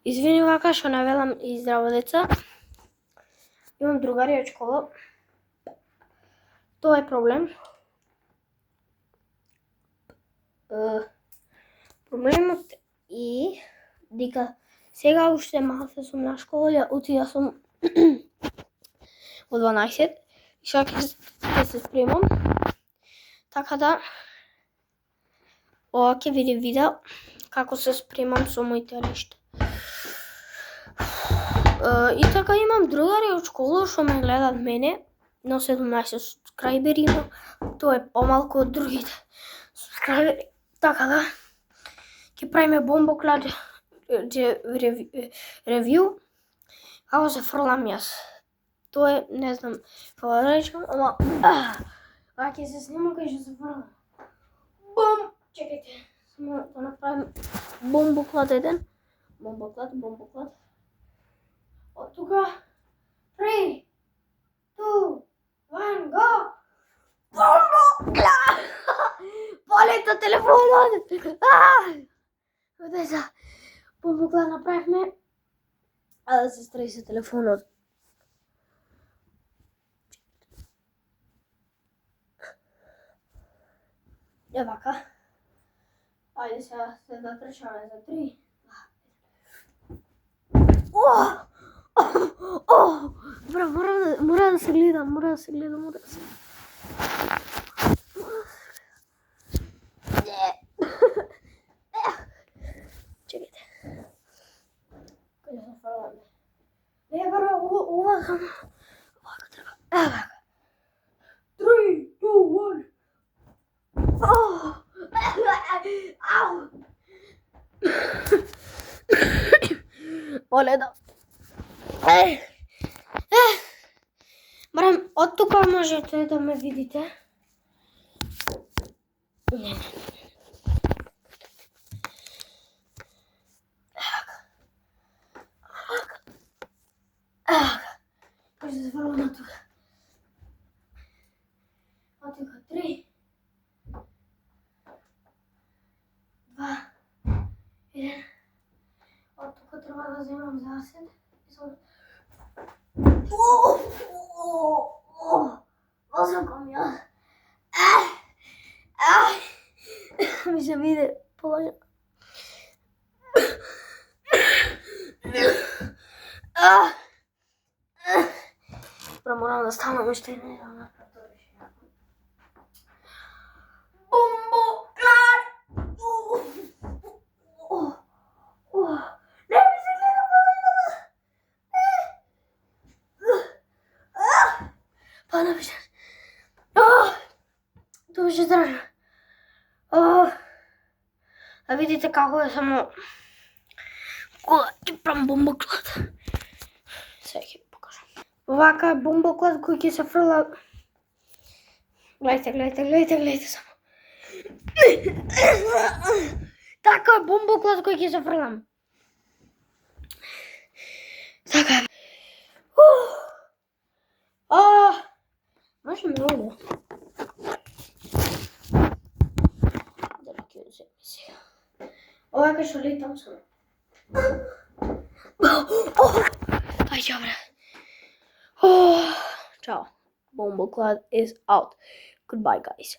Извини вака што не велам и здраво деца. Имам другари од школа. Тоа е проблем. Проблемот е дека сега уште малце сум на школа, отида сум во 12 и сега ќе се спремам. Така да ова ќе биде видео како се спремам со моите нешта. И така имам другари од школа што ме гледат мене, но 17 субскрайбери, но тоа е помалку од другите субскрайбери. Така да ќе правиме бомбоклад ревју како се фрлам јас. Тоа е, не знам како да речам, ама ќе се снима кај што се фрлам. Бум! Чекајте, само да направим бомбоклад еден. Бомбоклад. Од тука 3, 2, 1, go! Бомбоклад! Полета телефонот! Деца, бомбоклад направивме. Да се стреси телефонот. Е вака. Ајде сега се затрчаме за 3. Бра, мора да се гледам, Чекайте. Кај се фрламе? Не, бра, ова само. Овака треба. Вака. 3, 2, 1. Ау! Поле да. Барем, од тука можете да ме видите. Не. Кај се зврвам од тука. Од тука 3, 2, 1. Од тука треба да земам засед. Осакам јас. Ми се виде положено. Морам да станам уште не да направам тоа решение. Бомбоклад! Не ми се гледа половината! Па напишам. Тоа беше страшно. Да видите како е само кога ќе правам бомбоклад. Сега ќе покажам. Вака е бомбоклад кој ќе се фрла. Гледайте само. Така е бомбоклад кој ќе се фрлам. Така е. Може многу. Дали ќе уземи сега. Ова кај што летам само. Ај, добре. Ciao. Bumble Club is out. Goodbye, guys.